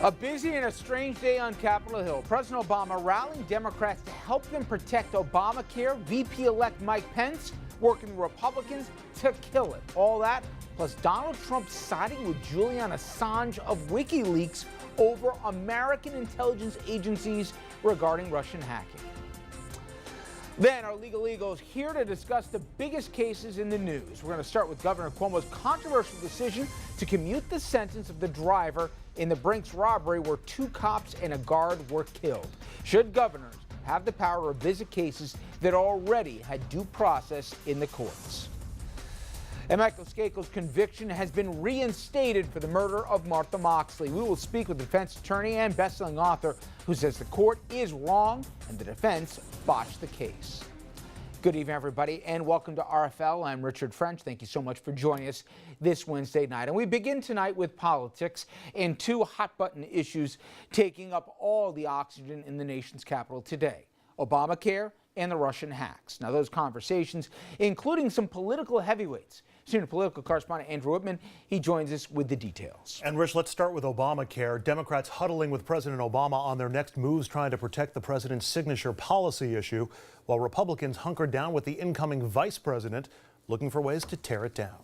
A busy and a strange day on Capitol Hill. President Obama rallying Democrats to help them protect Obamacare. VP-elect Mike Pence working with Republicans to kill it. All that, plus Donald Trump siding with Julian Assange of WikiLeaks over American intelligence agencies regarding Russian hacking. Then our legal eagles here to discuss the biggest cases in the news. We're going to start with Governor Cuomo's controversial decision to commute the sentence of the driver in the Brinks robbery where 2 cops and a guard were killed. Should governors have the power to revisit cases that already had due process in the courts? And Michael Skakel's conviction has been reinstated for the murder of Martha Moxley. We will speak with the defense attorney and best-selling author who says the court is wrong and the defense botched the case. Good evening, everybody, and welcome to RFL. I'm Richard French. Thank you so much for joining us this Wednesday night. And we begin tonight with politics and 2 hot-button issues taking up all the oxygen in the nation's capital today: Obamacare and the Russian hacks. Now, those conversations, including some political heavyweights. Senior political correspondent Andrew Whitman, he joins us with the details. And Rich, let's start with Obamacare. Democrats huddling with President Obama on their next moves trying to protect the president's signature policy issue, while Republicans hunkered down with the incoming vice president, looking for ways to tear it down.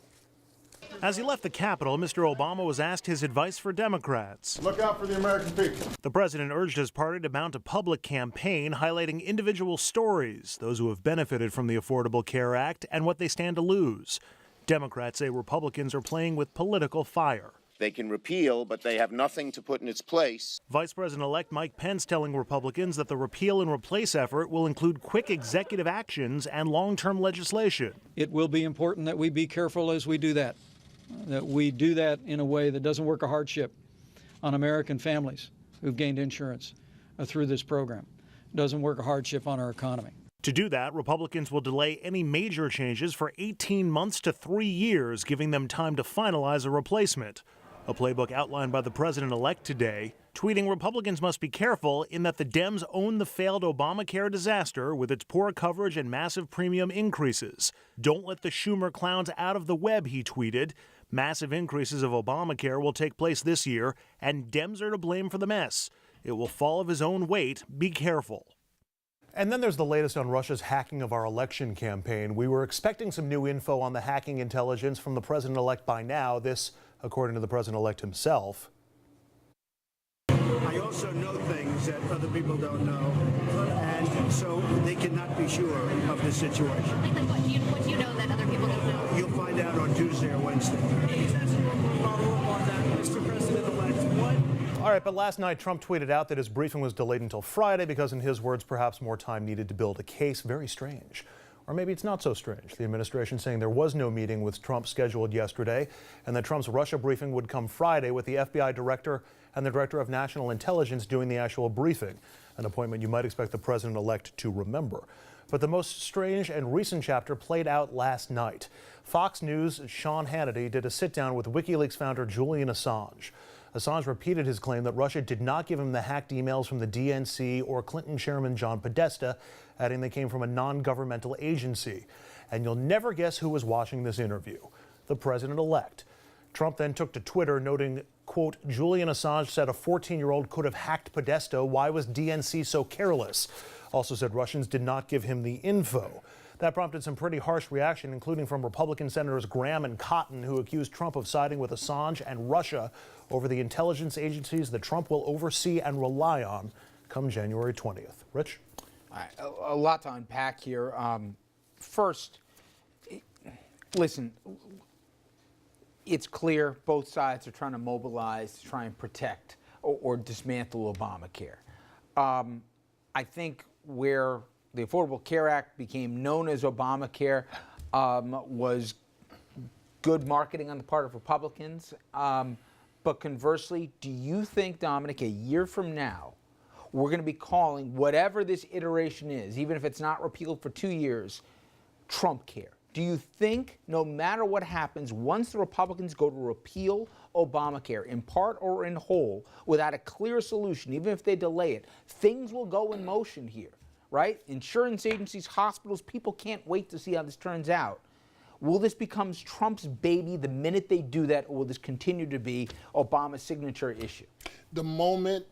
As he left the Capitol, Mr. Obama was asked his advice for Democrats. Look out for the American people. The president urged his party to mount a public campaign highlighting individual stories, those who have benefited from the Affordable Care Act and what they stand to lose. Democrats say Republicans are playing with political fire. They can repeal, but they have nothing to put in its place. Vice President-elect Mike Pence telling Republicans that the repeal and replace effort will include quick executive actions and long-term legislation. It will be important that we be careful as we do that we do that in a way that doesn't work a hardship on American families who've gained insurance through this program. It doesn't work a hardship on our economy. To do that, Republicans will delay any major changes for 18 months to 3 years, giving them time to finalize a replacement. A playbook outlined by the president-elect today, tweeting Republicans must be careful in that the Dems own the failed Obamacare disaster with its poor coverage and massive premium increases. Don't let the Schumer clowns out of the web, he tweeted. Massive increases of Obamacare will take place this year, and Dems are to blame for the mess. It will fall of his own weight. Be careful. And then there's the latest on Russia's hacking of our election campaign. We were expecting some new info on the hacking intelligence from the president-elect by now. This, according to the president-elect himself. I also know things that other people don't know, and so they cannot be sure of this situation. Like what do you know that other people don't know? You'll find out on Tuesday or Wednesday. Mr. President-elect, what? All right, but last night Trump tweeted out that his briefing was delayed until Friday because, in his words, perhaps more time needed to build a case. Very strange. Or maybe it's not so strange. The administration saying there was no meeting with Trump scheduled yesterday and that Trump's Russia briefing would come Friday with the FBI director and the director of national intelligence doing the actual briefing, an appointment you might expect the president-elect to remember. But the most strange and recent chapter played out last night. Fox News' Sean Hannity did a sit-down with WikiLeaks founder Julian Assange. Assange repeated his claim that Russia did not give him the hacked emails from the DNC or Clinton chairman John Podesta, adding they came from a non-governmental agency. And you'll never guess who was watching this interview: the president-elect. Trump then took to Twitter, noting, quote, Julian Assange said a 14-year-old could have hacked Podesta. Why was DNC so careless? Also said Russians did not give him the info. That prompted some pretty harsh reaction, including from Republican Senators Graham and Cotton, who accused Trump of siding with Assange and Russia over the intelligence agencies that Trump will oversee and rely on come January 20th. Rich? All right, a lot to unpack here. First, listen, it's clear both sides are trying to mobilize to try and protect or dismantle Obamacare. I think where the Affordable Care Act became known as Obamacare was good marketing on the part of Republicans. But conversely, do you think, Dominic, a year from now, we're going to be calling whatever this iteration is, even if it's not repealed for 2 years, Trump care? Do you think no matter what happens, once the Republicans go to repeal Obamacare in part or in whole without a clear solution, even if they delay it, things will go in motion here, right? Insurance agencies, hospitals, people can't wait to see how this turns out. Will this become Trump's baby the minute they do that, or will this continue to be Obama's signature issue? The moment,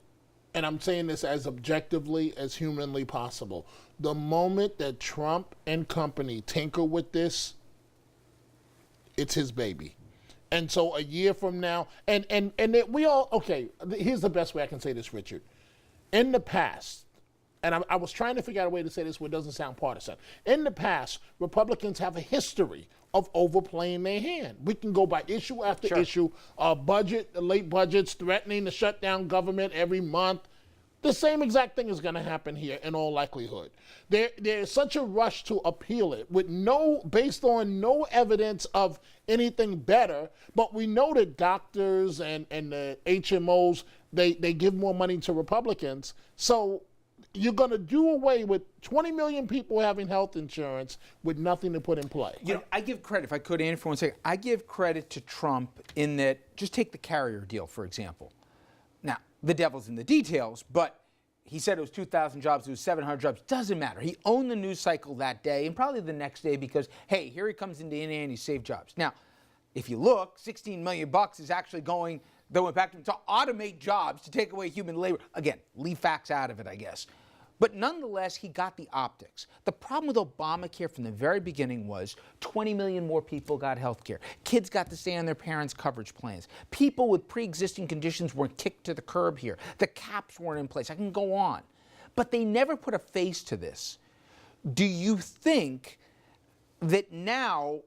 and I'm saying this as objectively as humanly possible, the moment that Trump and company tinker with this, it's his baby. And so a year from now, and we all, okay, here's the best way I can say this, Richard. In the past, and I was trying to figure out a way to say this where it doesn't sound partisan. In the past, Republicans have a history of overplaying their hand. We can go by issue after issue, late budgets, threatening to shut down government every month. The same exact thing is going to happen here in all likelihood. There's such a rush to appeal it based on no evidence of anything better, but we know that doctors and the HMOs, they give more money to Republicans. So you're going to do away with 20 million people having health insurance with nothing to put in play. I give credit, if I could, Andy, for 1 second. I give credit to Trump in that, just take the carrier deal, for example. Now, the devil's in the details, but he said it was 2,000 jobs, it was 700 jobs. Doesn't matter. He owned the news cycle that day and probably the next day because, hey, here he comes into Indiana and he saved jobs. Now, if you look, $16 million is actually going, that went back to him to automate jobs, to take away human labor. Again, leave facts out of it, I guess. But nonetheless, he got the optics. The problem with Obamacare from the very beginning was 20 million more people got health care. Kids got to stay on their parents' coverage plans. People with pre-existing conditions weren't kicked to the curb here. The caps weren't in place. I can go on. But they never put a face to this. Do you think that now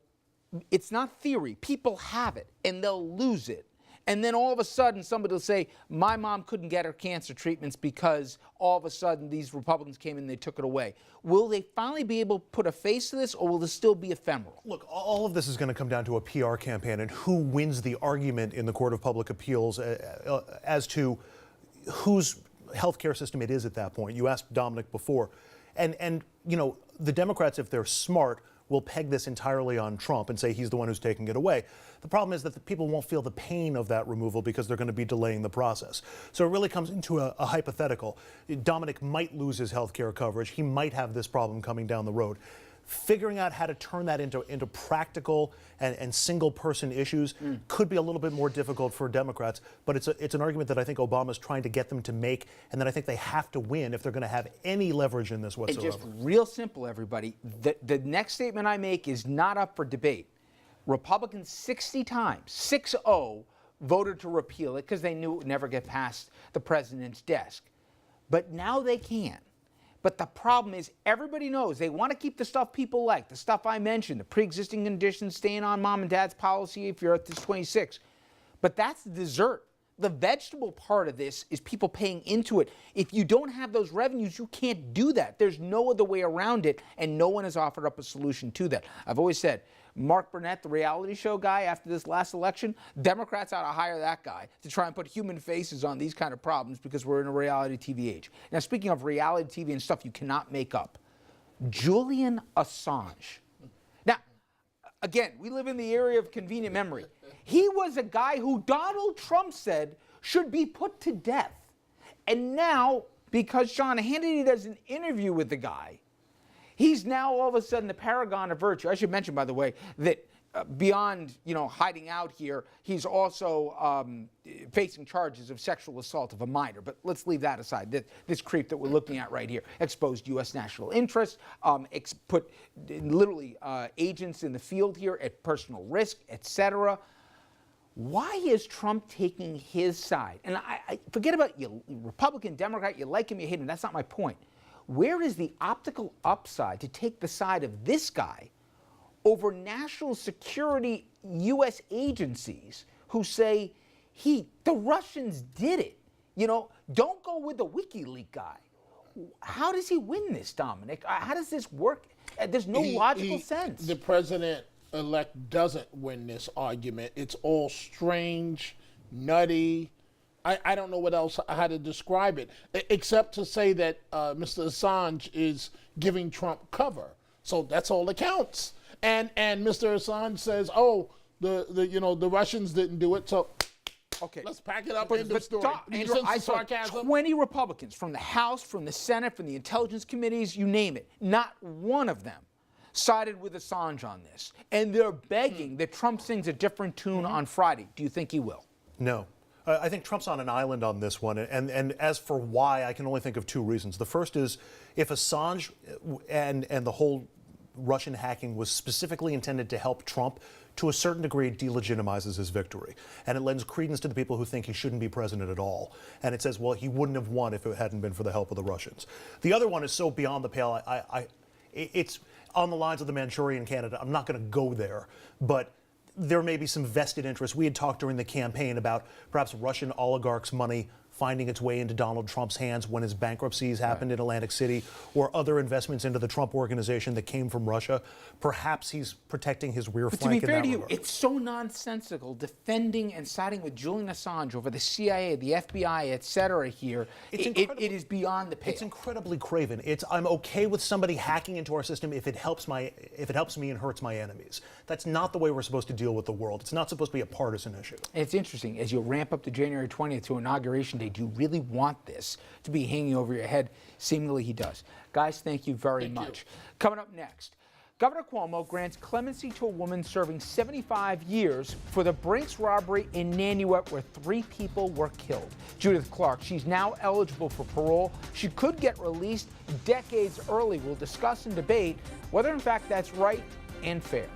it's not theory? People have it, and they'll lose it. And then all of a sudden, somebody will say, my mom couldn't get her cancer treatments because all of a sudden these Republicans came in and they took it away. Will they finally be able to put a face to this, or will this still be ephemeral? Look, all of this is going to come down to a PR campaign and who wins the argument in the Court of Public Appeals as to whose healthcare system it is at that point. You asked Dominic before. And you know, the Democrats, if they're smart, will peg this entirely on Trump and say he's the one who's taking it away. The problem is that the people won't feel the pain of that removal because they're going to be delaying the process. So it really comes into a hypothetical. Dominic might lose his health care coverage. He might have this problem coming down the road. Figuring out how to turn that into practical and single-person issues could be a little bit more difficult for Democrats, but it's an argument that I think Obama's trying to get them to make, and that I think they have to win if they're going to have any leverage in this whatsoever. And just real simple, everybody. The next statement I make is not up for debate. Republicans 60 times, 6-0, voted to repeal it because they knew it would never get past the president's desk. But now they can. But the problem is everybody knows they want to keep the stuff people like, the stuff I mentioned, the pre-existing conditions, staying on mom and dad's policy if you're at this 26. But that's the dessert. The vegetable part of this is people paying into it. If you don't have those revenues, you can't do that. There's no other way around it, and no one has offered up a solution to that. I've always said, Mark Burnett, the reality show guy, after this last election, Democrats ought to hire that guy to try and put human faces on these kind of problems because we're in a reality TV age. Now, speaking of reality TV and stuff you cannot make up, Julian Assange. Now, again, we live in the area of convenient memory. He was a guy who Donald Trump said should be put to death. And now, because Sean Hannity does an interview with the guy, he's now all of a sudden the paragon of virtue. I should mention, by the way, that beyond, hiding out here, he's also facing charges of sexual assault of a minor. But let's leave that aside. This creep that we're looking at right here exposed U.S. national interests, put literally agents in the field here at personal risk, etc. Why is Trump taking his side? And I forget about you, Republican, Democrat, you like him, you hate him. That's not my point. Where is the optical upside to take the side of this guy over national security U.S. agencies who say, the Russians did it? Don't go with the WikiLeaks guy. How does he win this, Dominic? How does this work? There's no logical sense. The president-elect doesn't win this argument. It's all strange, nutty. I don't know what else, how to describe it, except to say that Mr. Assange is giving Trump cover. So that's all that counts. And Mr. Assange says, the Russians didn't do it, so okay, let's pack it up in the story. I saw 20 Republicans from the House, from the Senate, from the intelligence committees, you name it. Not one of them sided with Assange on this, and they're begging that Trump sings a different tune on Friday. Do you think he will? No. I think Trump's on an island on this one, and as for why, I can only think of two reasons. The first is if Assange and the whole Russian hacking was specifically intended to help Trump, to a certain degree it delegitimizes his victory, and it lends credence to the people who think he shouldn't be president at all. And it says, well, he wouldn't have won if it hadn't been for the help of the Russians. The other one is so beyond the pale, it's on the lines of the Manchurian Candidate. I'm not going to go there, but there may be some vested interest. We had talked during the campaign about perhaps Russian oligarchs' money finding its way into Donald Trump's hands when his bankruptcies happened in Atlantic City, or other investments into the Trump organization that came from Russia. Perhaps he's protecting his rear flank in that regard. To be fair to you, it's so nonsensical defending and siding with Julian Assange over the CIA, the FBI, et cetera here. It is beyond the pale. It's incredibly craven. I'm okay with somebody hacking into our system if it helps me and hurts my enemies. That's not the way we're supposed to deal with the world. It's not supposed to be a partisan issue. And it's interesting, as you ramp up to January 20th to Inauguration Day, do you really want this to be hanging over your head? Seemingly he does. Guys, thank you very much. Coming up next, Governor Cuomo grants clemency to a woman serving 75 years for the Brinks robbery in Nanuet where 3 people were killed. Judith Clark, she's now eligible for parole. She could get released decades early. We'll discuss and debate whether in fact that's right and fair.